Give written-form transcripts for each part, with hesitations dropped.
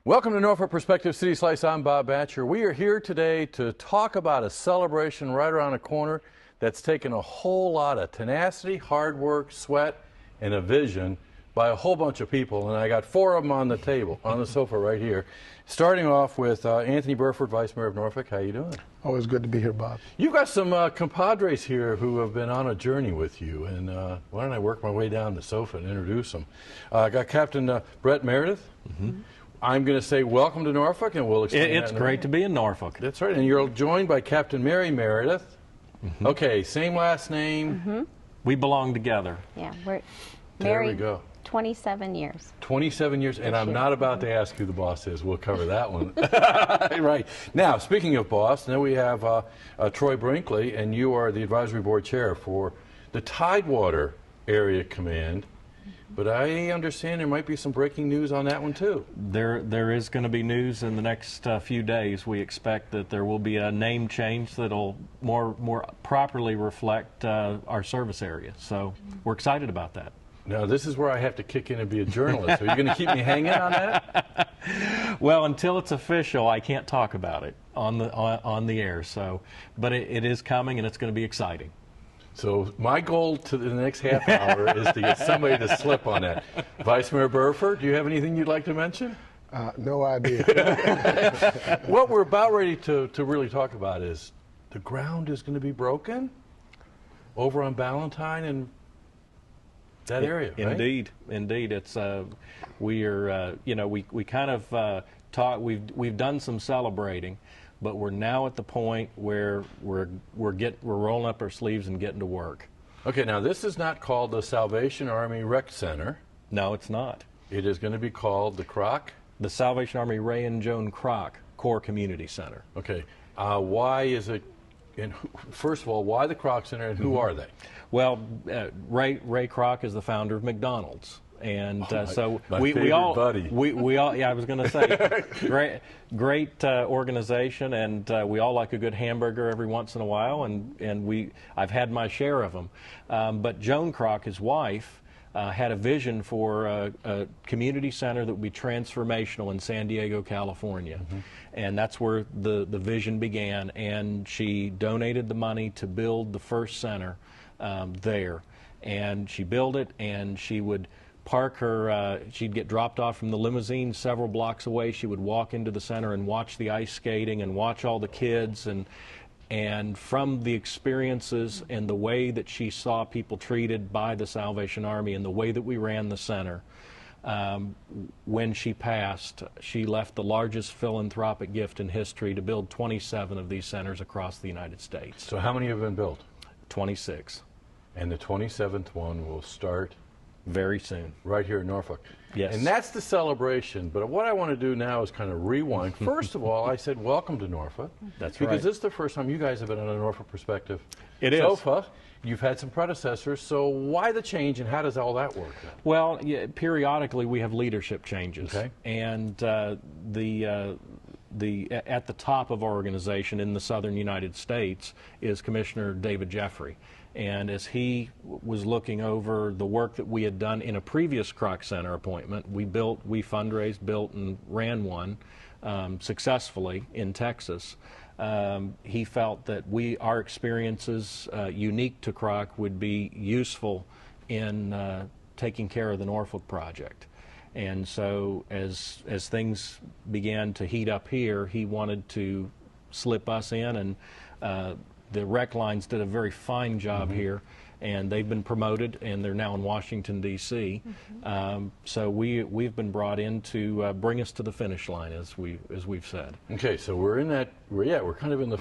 Welcome to Norfolk Perspective City Slice. I'm Bob Batcher. We are here today to talk about a celebration right around the corner that's taken a whole lot of tenacity, hard work, sweat, and a vision by a whole bunch of people. And I got four of them on the table, on the sofa right here. Starting off with Anthony Burford, Vice Mayor of Norfolk. How you doing? Always good to be here, Bob. You've got some compadres here who have been on a journey with you. And why don't I work my way down the sofa and introduce them? I got Captain Brett Meredith. I'm going to say welcome to Norfolk, and we'll explain It's great to be in Norfolk. That's right, and you're joined by Captain Mary Meredith. Okay, same last name. We belong together. Yeah, we're There we married go. 27 years. 27 years, and I'm year. not about to ask who the boss is. We'll cover that one. Right. Now, speaking of boss, now we have Troy Brinkley, and you are the advisory board chair for the Tidewater Area Command. But I understand there might be some breaking news on that one, too. There is going to be news in the next few days. We expect that there will be a name change that'll more properly reflect our service area. So we're excited about that. Now, this is where I have to kick in and be a journalist. Are you going to keep me hanging on that? Well, until it's official, I can't talk about it on the air. So, but it is coming, and it's going to be exciting. So my goal to the next half hour is to get somebody to slip on that. Vice Mayor Burford, do you have anything you'd like to mention? No idea. What we're about ready to really talk about is the ground is going to be broken over on Ballantyne and that area, right? Indeed. It's we are we kind of taught we've done some celebrating. But we're now at the point where we're rolling up our sleeves and getting to work. Okay, now this is not called the Salvation Army Rec Center. No, it's not. It is going to be called the Kroc? The Salvation Army Ray and Joan Kroc Core Community Center. Okay, why is it? And first of all, why the Kroc Center, and who are they? Well, Ray Kroc is the founder of McDonald's. And so my we all buddy. we all I was going to say great organization, and we all like a good hamburger every once in a while, and I've had my share of them. But Joan Kroc, his wife, had a vision for a community center that would be transformational in San Diego, California, and that's where the vision began. And she donated the money to build the first center there, and she built it, and she would park her, she'd get dropped off from the limousine several blocks away. She would walk into the center and watch the ice skating and watch all the kids, and from the experiences and the way that she saw people treated by the Salvation Army and the way that we ran the center, when she passed, she left the largest philanthropic gift in history to build 27 of these centers across the United States. So how many have been built? 26. And the 27th one will start very soon. Right here in Norfolk. Yes. And that's the celebration. But what I want to do now is kind of rewind. First of all, I said welcome to Norfolk. That's because right. this is the first time you guys have been on a Norfolk Perspective sofa. You've had some predecessors. So why the change, and how does all that work then? Well, yeah, periodically we have leadership changes. Okay. And at the top of our organization in the southern United States is Commissioner David Jeffrey. And as he was looking over the work that we had done in a previous Kroc Center appointment, we fundraised, built, and ran one successfully in Texas. He felt that our experiences unique to Kroc would be useful in taking care of the Norfolk project. And so as things began to heat up here, he wanted to slip us in, and the rec lines did a very fine job here, and they've been promoted, and they're now in Washington, D.C. So we've been brought in to bring us to the finish line, as we've said. Okay, so we're kind of in the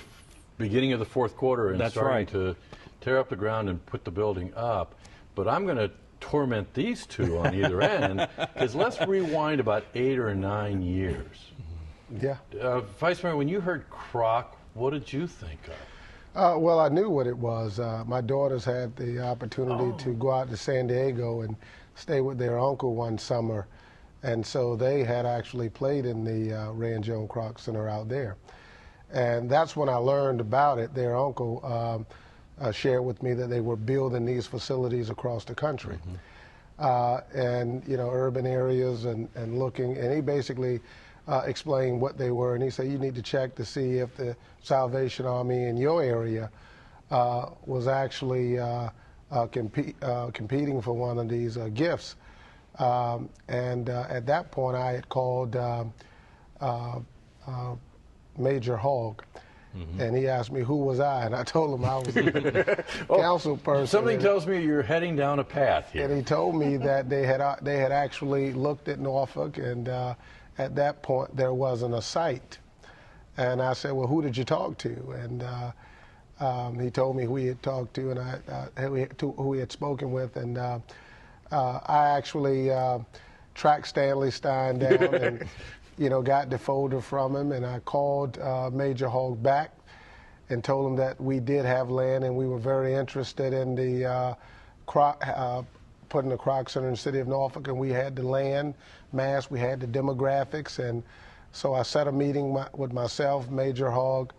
beginning of the fourth quarter and That's starting right. to tear up the ground and put the building up. But I'm going to torment these two on either end, because let's rewind about 8 or 9 years. Yeah. Vice Mayor, when you heard Kroc, what did you think of? Well, I knew what it was. My daughters had the opportunity to go out to San Diego and stay with their uncle one summer. And so they had actually played in the Ray and Joan Kroc Center out there. And that's when I learned about it. Their uncle shared with me that they were building these facilities across the country. And, you know, urban areas and looking. And he basically explained what they were, and he said, you need to check to see if the Salvation Army in your area was actually competing for one of these gifts. At that point, I had called Major Hogg. And he asked me who was I, and I told him I was the council person. Something tells me you're heading down a path here. And he told me that they had actually looked at Norfolk, and at that point there wasn't a site. And I said, well, who did you talk to? And he told me who he had talked to and who he had spoken with, and I actually tracked Stanley Stein down and got the folder from him, and I called Major Hogg back and told him that we did have land and we were very interested in the putting the Kroc Center in the city of Norfolk, and we had the land mass, we had the demographics, and so I set a meeting with myself, Major Hogg,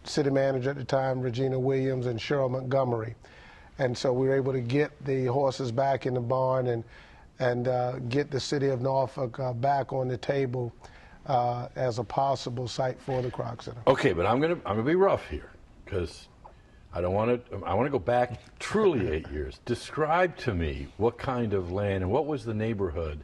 city manager at the time, Regina Williams, and Cheryl Montgomery. And so we were able to get the horses back in the barn and get the city of Norfolk back on the table as a possible site for the Kroc Center. Okay, but I'm gonna be rough here because I want to go back truly 8 years. Describe to me what kind of land and what was the neighborhood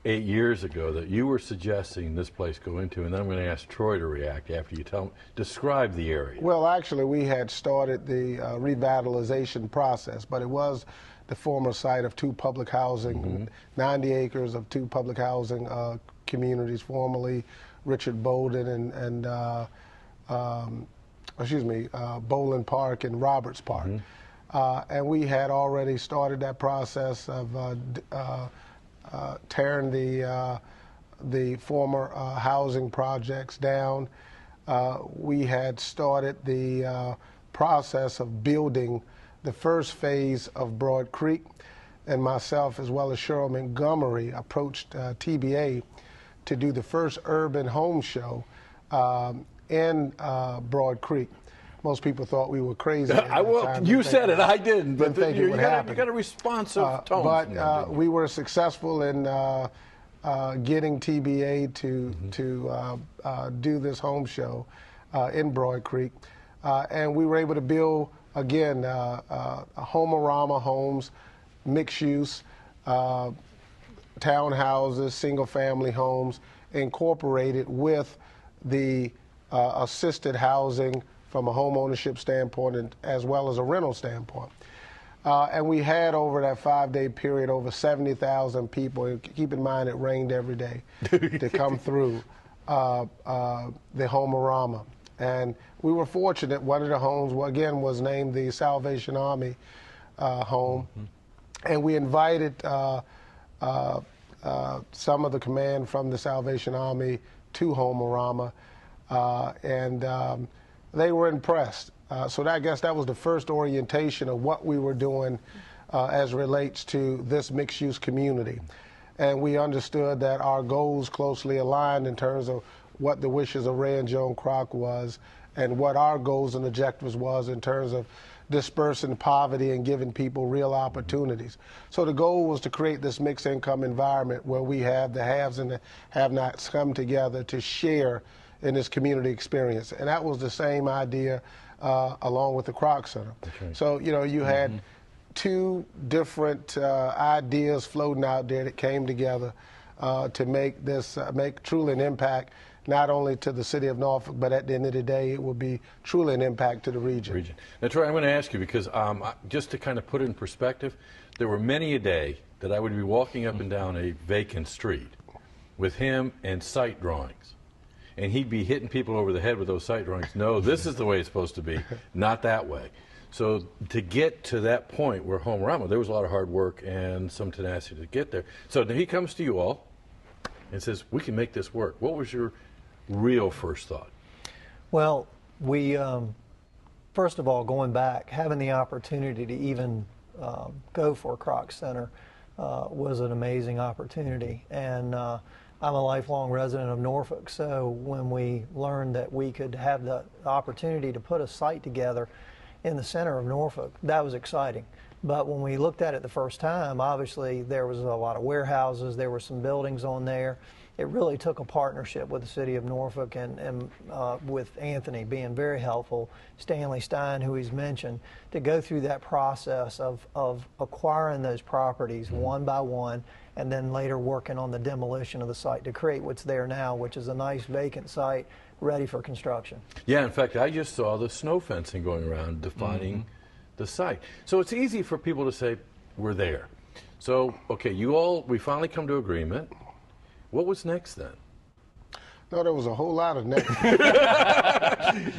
8 years ago that you were suggesting this place go into, and then I'm going to ask Troy to react after you tell me. Describe the area. Well, actually, we had started the revitalization process, but it was the former site of two public housing, 90 acres of two public housing communities, formerly Richard Bolden and Boland Park and Roberts Park. And we had already started that process of tearing the former housing projects down. We had started the process of building the first phase of Broad Creek, and myself as well as Cheryl Montgomery approached TBA to do the first urban home show in Broad Creek. Most people thought we were crazy. You said it, I didn't. But you got a responsive tone. But we were successful in getting TBA to do this home show in Broad Creek, and we were able to build again Homerama homes, mixed use, townhouses, single-family homes, incorporated with the assisted housing from a home ownership standpoint and as well as a rental standpoint. And we had over that 5-day period over 70,000 people. Keep in mind it rained every day to come through the Homerama. And we were fortunate. One of the homes, again, was named the Salvation Army home. And we invited some of the command from the Salvation Army to Homerama, and they were impressed. So I guess that was the first orientation of what we were doing as relates to this mixed-use community. And we understood that our goals closely aligned in terms of what the wishes of Ray and Joan Kroc was and what our goals and objectives was in terms of dispersing poverty and giving people real opportunities. So the goal was to create this mixed income environment where we have the haves and the have-nots come together to share in this community experience. And that was the same idea along with the Kroc Center. Okay. So, you had two different ideas floating out there that came together to make this, make truly an impact, not only to the city of Norfolk, but at the end of the day, it would be truly an impact to the region. Now, Troy, I'm going to ask you because just to kind of put it in perspective, there were many a day that I would be walking up and down a vacant street with him and site drawings. And he'd be hitting people over the head with those site drawings. No, this is the way it's supposed to be, not that way. So to get to that point where Homerama, there was a lot of hard work and some tenacity to get there. So then he comes to you all and says, we can make this work. What was your real first thought? Well, we, first of all, going back, having the opportunity to even go for a Kroc Center was an amazing opportunity. And I'm a lifelong resident of Norfolk, so when we learned that we could have the opportunity to put a site together in the center of Norfolk, that was exciting. But when we looked at it the first time, obviously there was a lot of warehouses, there were some buildings on there. It really took a partnership with the city of Norfolk and with Anthony being very helpful, Stanley Stein, who he's mentioned, to go through that process of acquiring those properties one by one, and then later working on the demolition of the site to create what's there now, which is a nice vacant site ready for construction. Yeah, in fact, I just saw the snow fencing going around defining the site. So it's easy for people to say, we're there. So, okay, we finally come to agreement. What was next then? No, there was a whole lot of next.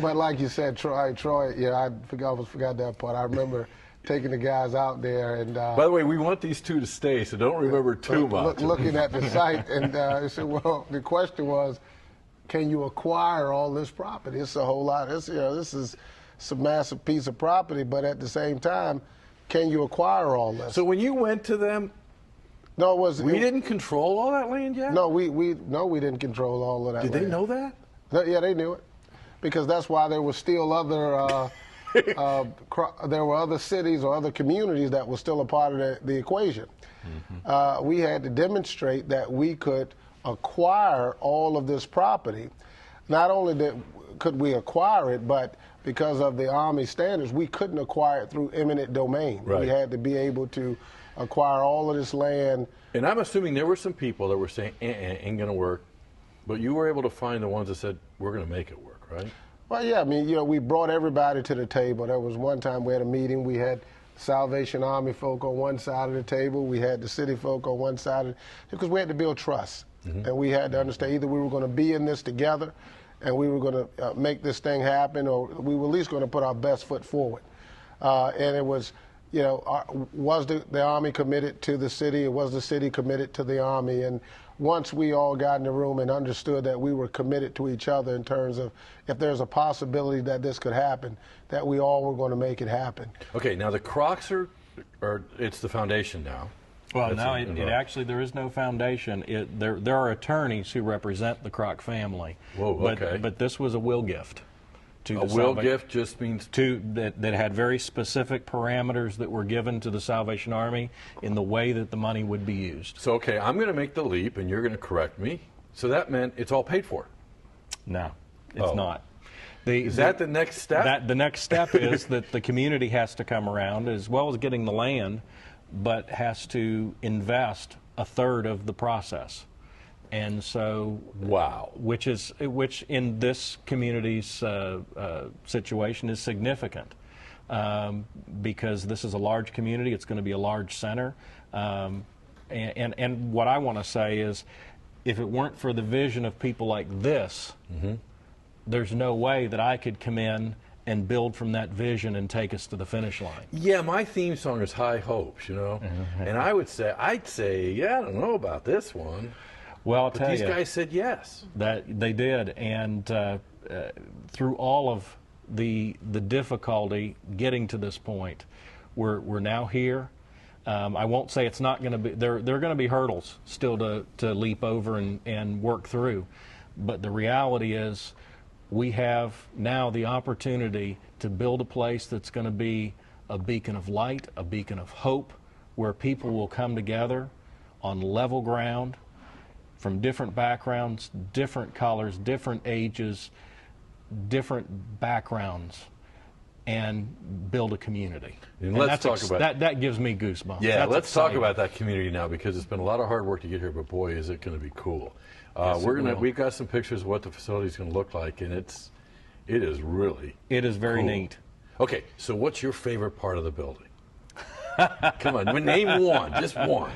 But like you said, Troy, yeah, I almost forgot that part. I remember taking the guys out there and. By the way, we want these two to stay, so don't remember too much. Looking at the site, and I said, well, the question was, can you acquire all this property? It's a whole lot. This is a massive piece of property, but at the same time, can you acquire all this? So when you went to them, no, we didn't control all that land yet? No, we didn't control all of that Did land. they know that? Yeah, they knew it, because that's why there were still other there were other cities or other communities that were still a part of the equation. We had to demonstrate that we could acquire all of this property. Not only could we acquire it, but because of the Army standards, we couldn't acquire it through eminent domain. Right. We had to be able to acquire all of this land. And I'm assuming there were some people that were saying, ain't going to work, but you were able to find the ones that said, we're going to make it work, right? Well, yeah, I mean, we brought everybody to the table. There was one time we had a meeting. We had Salvation Army folk on one side of the table. We had the city folk on one side, because we had to build trust. And we had to understand either we were going to be in this together and we were going to make this thing happen, or we were at least going to put our best foot forward. And it was, was the Army committed to the city, or was the city committed to the Army? And once we all got in the room and understood that we were committed to each other in terms of if there's a possibility that this could happen, that we all were going to make it happen. Okay, now the Krocs it's the foundation now. Well, That's no, it actually, there is no foundation. There are attorneys who represent the Kroc family. Whoa, okay. But this was a will gift. A will gift just means that had very specific parameters that were given to the Salvation Army in the way that the money would be used. So, okay, I'm going to make the leap, and you're going to correct me. So that meant it's all paid for. No, it's not. Is that the next step? The next step is that the community has to come around, as well as getting the land, but has to invest a third of the process. And so, wow, which in this community's situation is significant, because this is a large community. It's going to be a large center, and what I want to say is, if it weren't for the vision of people like this, there's no way that I could come in and build from that vision and take us to the finish line. Yeah, my theme song is High Hopes, and I'd say, yeah, I don't know about this one. Well, I'll tell you, these guys said yes. That they did, and through all of the difficulty getting to this point, we're now here. I won't say it's not going to be. There are going to be hurdles still to leap over and work through, but the reality is, we have now the opportunity to build a place that's going to be a beacon of light, a beacon of hope, where people will come together on level ground, from different backgrounds, different colors, different ages, different backgrounds, and build a community. And let's talk about that. Gives me goosebumps. Yeah, That's let's exciting. talk about that community now, because it's been a lot of hard work to get here, but boy, is it going to be cool. Yes, we've got some pictures of what the facility is going to look like, and it is really very cool. neat. Okay, so what's your favorite part of the building? Come on, name one, just one.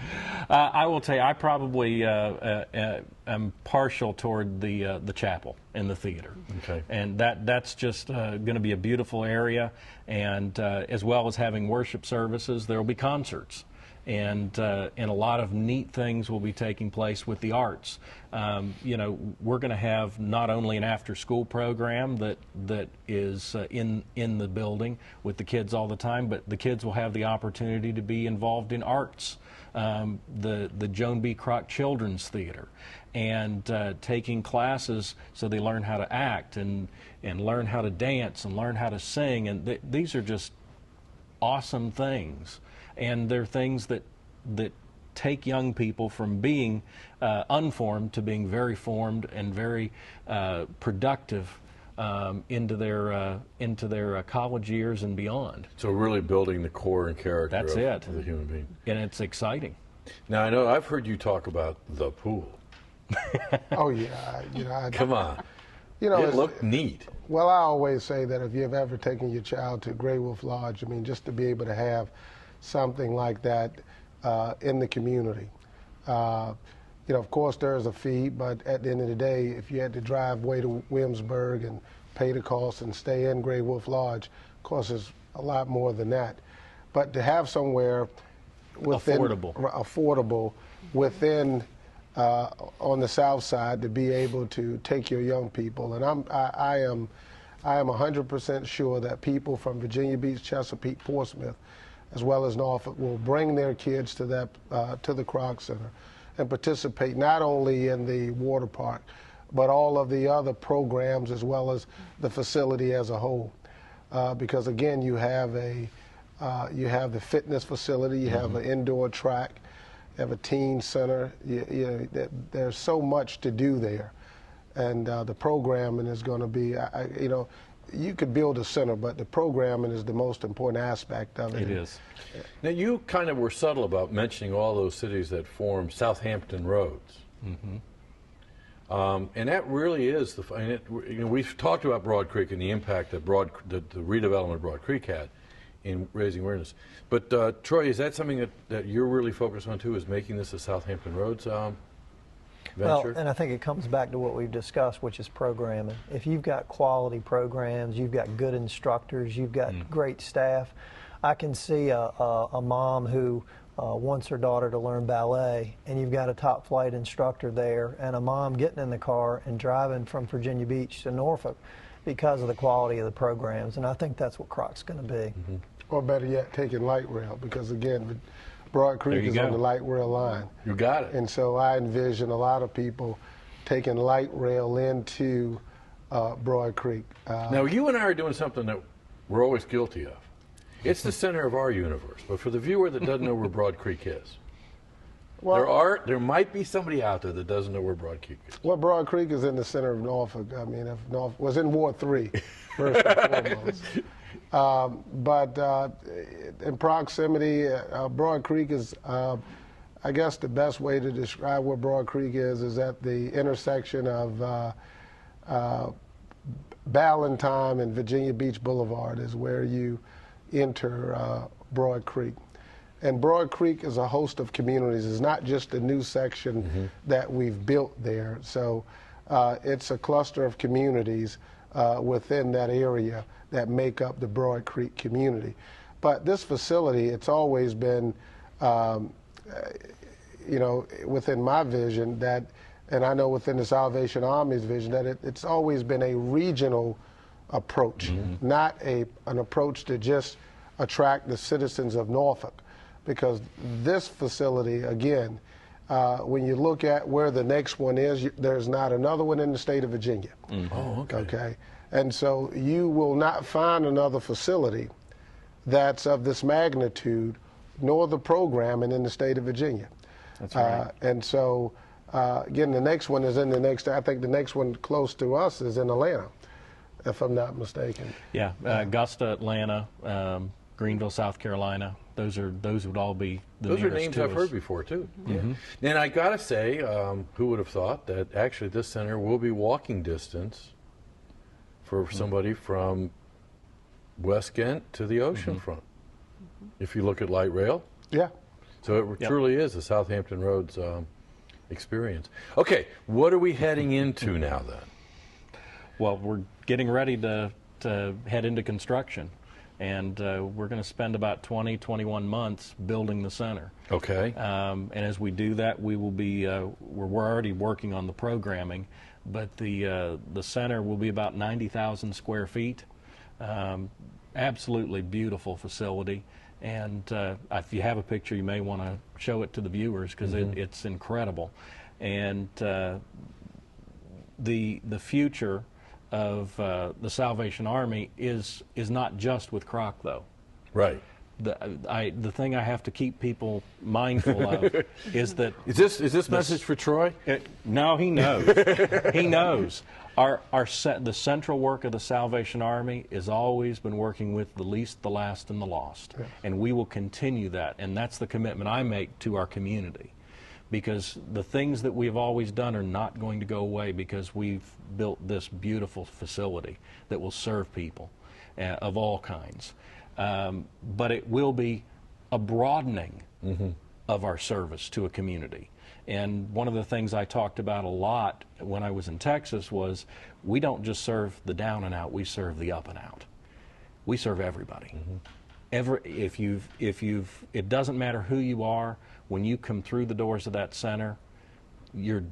I will tell you, I probably am partial toward the chapel and the theater. Okay. And that's just going to be a beautiful area, and as well as having worship services, there will be concerts. And a lot of neat things will be taking place with the arts. We're going to have not only an after-school program that is in the building with the kids all the time, but the kids will have the opportunity to be involved in arts. The Joan B. Kroc Children's Theater, and taking classes so they learn how to act and learn how to dance and learn how to sing. And these are just awesome things. and they're things that take young people from being unformed to being very formed and very productive into their college years and beyond. So really building the core and character That's of the human being. And it's exciting. Now, I know I've heard you talk about the pool. Oh yeah, Come on. You know, It looked neat. well, I always say that if you've ever taken your child to Gray Wolf Lodge, I mean, just to be able to have something like that in the community. You know, of course, there's a fee, but at the end of the day, if you had to drive way to Williamsburg and pay the cost and stay in Gray Wolf Lodge, of course, it's a lot more than that. But to have somewhere within affordable within on the south side to be able to take your young people, and I am 100% sure that people from Virginia Beach, Chesapeake, Portsmouth, as well as Norfolk, will bring their kids to that to the Kroc Center and participate not only in the water park, but all of the other programs as well as the facility as a whole. Because again, you have the fitness facility, you have an indoor track, you have a teen center. There's so much to do there, and the programming is going to be, you know, you could build a center, but the programming is the most important aspect of it. It is. Now, you kind of were subtle about mentioning all those cities that form Southampton Roads. And that really is we've talked about Broad Creek and the impact that the redevelopment of Broad Creek had in raising awareness. But Troy, is that something that you're really focused on too, is making this a Southampton Roads venture? Well, and I think it comes back to what we've discussed, which is programming. If you've got quality programs, you've got good instructors, you've got great staff. I can see a mom who wants her daughter to learn ballet, and you've got a top flight instructor there, and a mom getting in the car and driving from Virginia Beach to Norfolk because of the quality of the programs. And I think that's what Kroc's going to be. Or better yet, taking light rail, because again, Broad Creek is on the light rail line. You got it. And so I envision a lot of people taking light rail into Broad Creek. Now, you and I are doing something that we're always guilty of. It's the center of our universe, but for the viewer that doesn't know where Broad Creek is, there might be somebody out there that doesn't know where Broad Creek is. Well, Broad Creek is in the center of Norfolk. I mean, if Norfolk was in Ward 3, first and foremost. But in proximity, Broad Creek is, I guess the best way to describe where Broad Creek is at the intersection of Ballantyne and Virginia Beach Boulevard is where you enter Broad Creek. And Broad Creek is a host of communities. It's not just a new section that we've built there. So it's a cluster of communities within that area that make up the Broad Creek community. But this facility, it's always been, you know, within my vision that, and I know within the Salvation Army's vision, that it's always been a regional approach, not an approach to just attract the citizens of Norfolk. Because this facility, again, when you look at where the next one is, there's not another one in the state of Virginia. Oh, okay. And so you will not find another facility that's of this magnitude, nor the programming in the state of Virginia. That's right. And so, again, the next one is in the next, I think the next one close to us is in Atlanta, if I'm not mistaken. Yeah, Augusta, Atlanta, Greenville, South Carolina. Those would all be the Those are nearest names to I've us. heard before too. And I gotta say, who would have thought that actually this center will be walking distance for somebody from West Ghent to the ocean front, if you look at light rail. Yeah. So it truly is a Southampton Roads experience. Okay, what are we heading into now then? Well, we're getting ready to head into construction, and we're going to spend about 21 months building the center. Okay. And as we do that, we will be we're already working on the programming, but the center will be about 90,000 square feet. Absolutely beautiful facility, and if you have a picture, you may want to show it to the viewers because it's incredible. And the future of the Salvation Army is not just with Kroc, though. Right. the thing I have to keep people mindful of is that Is this message for Troy? no, he knows. He knows. The central work of the Salvation Army has always been working with the least, the last, and the lost. Yes. And we will continue that. And that's the commitment I make to our community. Because the things that we've always done are not going to go away, because we've built this beautiful facility that will serve people of all kinds. But it will be a broadening of our service to a community. And one of the things I talked about a lot when I was in Texas was we don't just serve the down and out, we serve the up and out. We serve everybody. It doesn't matter who you are, when you come through the doors of that center, you're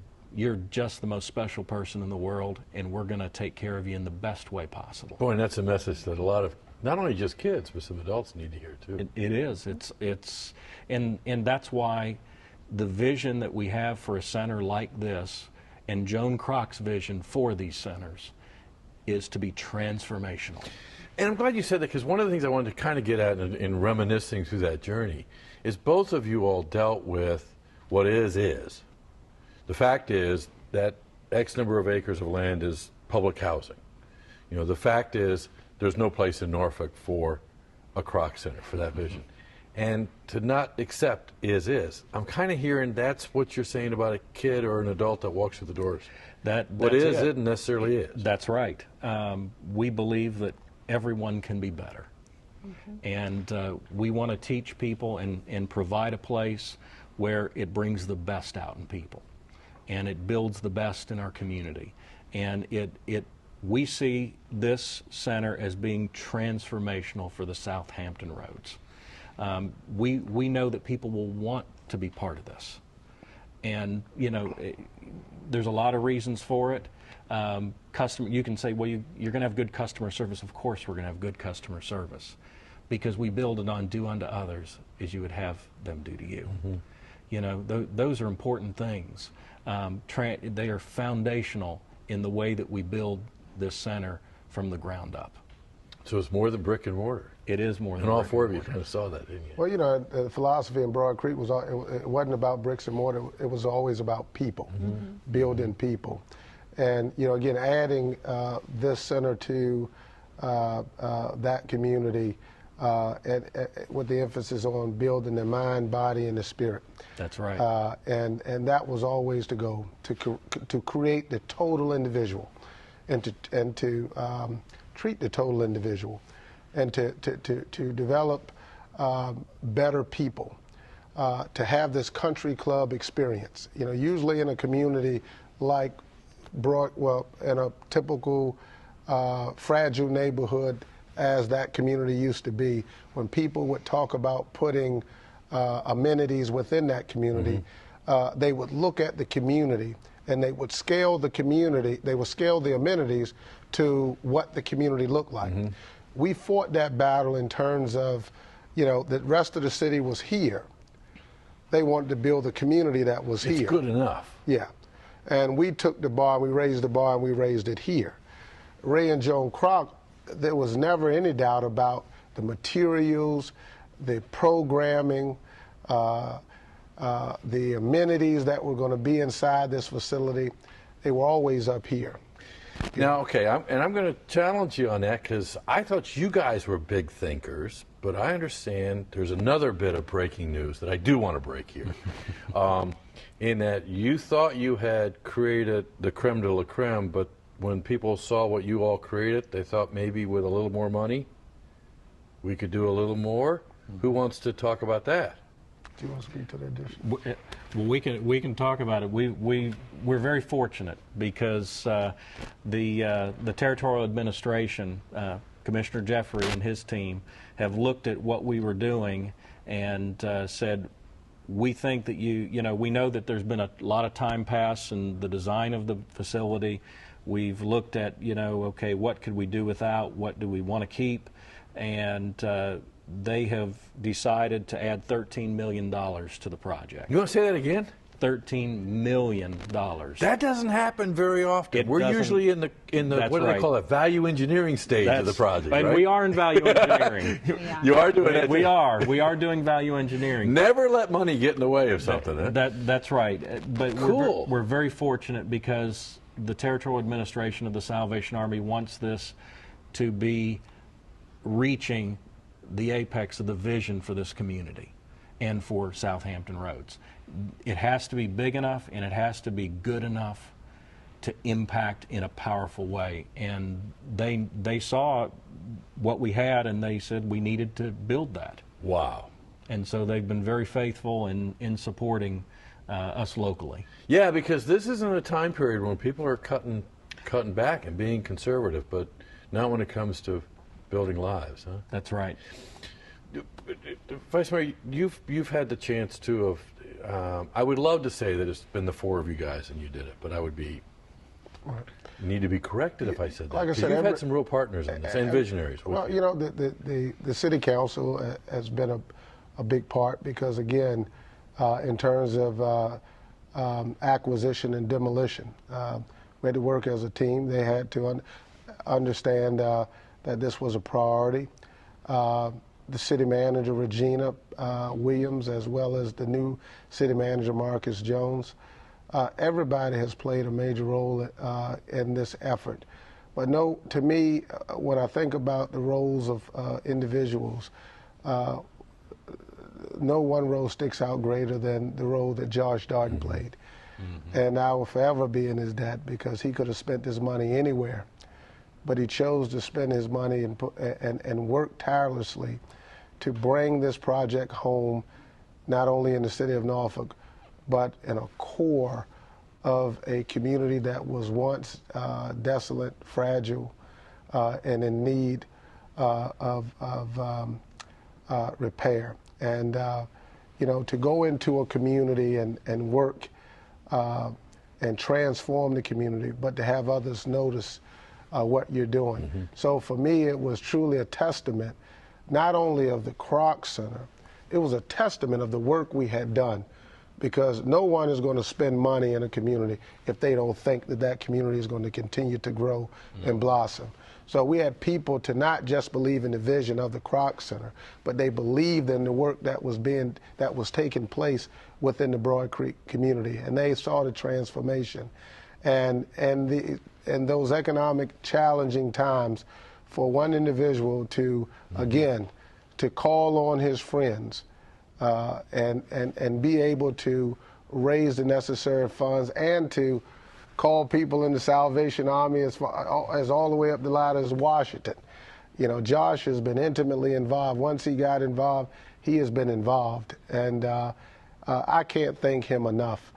just the most special person in the world, and we're going to take care of you in the best way possible. Boy, and that's a message that a lot of, not only just kids, but some adults need to hear too. It is. And that's why the vision that we have for a center like this, and Joan Croc's vision for these centers, is to be transformational. And I'm glad you said that, because one of the things I wanted to kind of get at in reminiscing through that journey is both of you all dealt with what is. The fact is that X number of acres of land is public housing. You know, the fact is there's no place in Norfolk for a Kroc Center for that vision. And to not accept is. I'm kind of hearing that's what you're saying about a kid or an adult that walks through the doors. What is isn't necessarily is. That's right. We believe that everyone can be better. And we want to teach people and provide a place where it brings the best out in people, and it builds the best in our community. And we see this center as being transformational for the Southampton roads. We know that people will want to be part of this. And, you know, there's a lot of reasons for it. You can say, well, you're going to have good customer service. Of course we're going to have good customer service, because we build it on do unto others as you would have them do to you. You know, those are important things. They are foundational in the way that we build this center from the ground up. So it's more than brick and mortar. It is more than And all brick four and of you mortar. kind of saw that, didn't you? Well, you know, the philosophy in Broad Creek was it wasn't about bricks and mortar. It was always about people, building people. And, you know, again, adding this center to that community with the emphasis on building the mind, body, and the spirit. That's right. And that was always the goal, to create the total individual, and to treat the total individual, and to develop better people, to have this country club experience. You know, usually in a community like in a typical fragile neighborhood as that community used to be, when people would talk about putting amenities within that community, they would look at the community and they would scale the community, they would scale the amenities to what the community looked like. We fought that battle in terms of, you know, the rest of the city was here. They wanted to build a community that was here. It's good enough. Yeah. And we took the bar, we raised the bar, and we raised it here. Ray and Joan Kroc, there was never any doubt about the materials, the programming, the amenities that were going to be inside this facility. They were always up here. Now, okay, I'm going to challenge you on that, because I thought you guys were big thinkers, but I understand there's another bit of breaking news that I do want to break here. In that you thought you had created the creme de la creme, but when people saw what you all created, they thought maybe with a little more money, we could do a little more. Who wants to talk about that? Do you want to speak to the addition? Well, we can talk about it. We're very fortunate, because the territorial administration, Commissioner Jeffrey and his team, have looked at what we were doing and said, we think that we know that there's been a lot of time passed in the design of the facility. We've looked at, okay, what could we do without? What do we want to keep? And they have decided to add $13 million to the project. You want to say that again? $13 million. That doesn't happen very often. It We're doesn't. usually in the That's what do they right. call it, value engineering stage of the project, And right? we are in value engineering. You are doing it. We are doing value engineering. Never let money get in the way of something. Huh? That's right. But Cool. we're very fortunate because the Territorial Administration of the Salvation Army wants this to be reaching the apex of the vision for this community and for Southampton Roads. It has to be big enough and it has to be good enough to impact in a powerful way. And they saw what we had and they said we needed to build that. Wow. And so they've been very faithful in supporting us locally. Yeah, because this isn't a time period when people are cutting back and being conservative, but not when it comes to building lives, huh? That's right. Vice Mayor, you've had the chance to have. I would love to say that it's been the four of you guys and you did it, but I would be need to be corrected if I said that. Like I 'Cause said, you've had some real partners in this and visionaries. with Well, you. you know, the city council has been a big part because, again, in terms of acquisition and demolition, we had to work as a team. They had to understand that this was a priority. The city manager, Regina Williams, as well as the new city manager, Marcus Jones, everybody has played a major role in this effort. But no, to me, when I think about the roles of individuals, no one role sticks out greater than the role that Josh Darden played. And I will forever be in his debt because he could have spent his money anywhere, but he chose to spend his money and work tirelessly to bring this project home, not only in the city of Norfolk, but in a core of a community that was once desolate, fragile, and in need of repair. And you know, to go into a community and work and transform the community, but to have others notice what you're doing. So for me, it was truly a testament, not only of the Kroc Center, it was a testament of the work we had done, because no one is going to spend money in a community if they don't think that that community is going to continue to grow and blossom. So we had people to not just believe in the vision of the Kroc Center, but they believed in the work that was taking place within the Broad Creek community, and they saw the transformation. And those economic challenging times, for one individual to again to call on his friends and be able to raise the necessary funds and to call people in the Salvation Army as all the way up the ladder as Washington. You know, Josh has been intimately involved. Once he got involved, he has been involved, and I can't thank him enough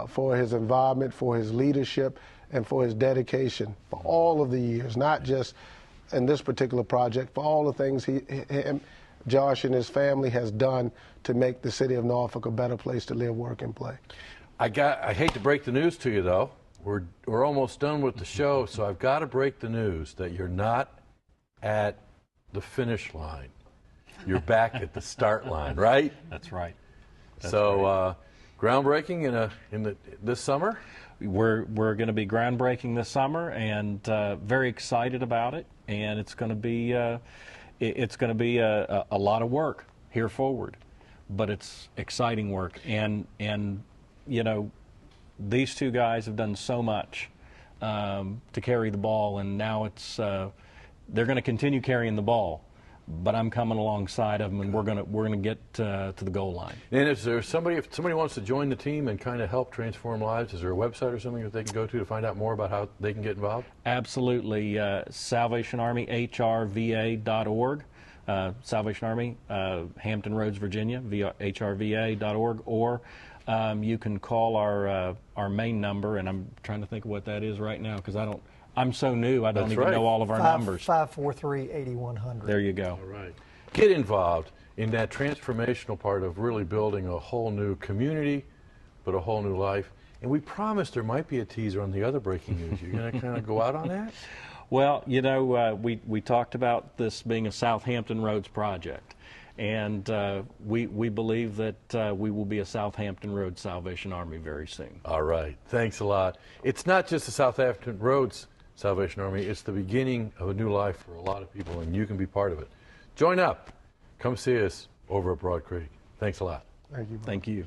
for his involvement, for his leadership, and for his dedication for all of the years, not just in this particular project, for all the things Josh and his family has done to make the city of Norfolk a better place to live, work, and play. I hate to break the news to you, though. We're almost done with the show, so I've got to break the news that you're not at the finish line. You're back at the start line, right? That's right. Groundbreaking this summer. We're going to be groundbreaking this summer, and very excited about it. And it's going to be a lot of work here forward, but it's exciting work. And you know, these two guys have done so much to carry the ball, and now it's they're going to continue carrying the ball. But I'm coming alongside of them, and we're gonna get to the goal line. And if somebody wants to join the team and kind of help transform lives, is there a website or something that they can go to find out more about how they can get involved? Absolutely, SalvationArmyHRVA.org, Salvation Army, Hampton Roads, Virginia, via HRVA.org, or you can call our main number, and I'm trying to think of what that is right now because I'm so new, I don't even know all of our numbers. 543-8100. There you go. All right. Get involved in that transformational part of really building a whole new community, but a whole new life. And we promised there might be a teaser on the other breaking news. You're going to kind of go out on that? Well, you know, we talked about this being a Southampton Roads project. And we believe that we will be a Southampton Road Salvation Army very soon. All right. Thanks a lot. It's not just the Southampton Roads Salvation Army. It's the beginning of a new life for a lot of people, and you can be part of it. Join up. Come see us over at Broad Creek. Thanks a lot. Thank you. Thank you.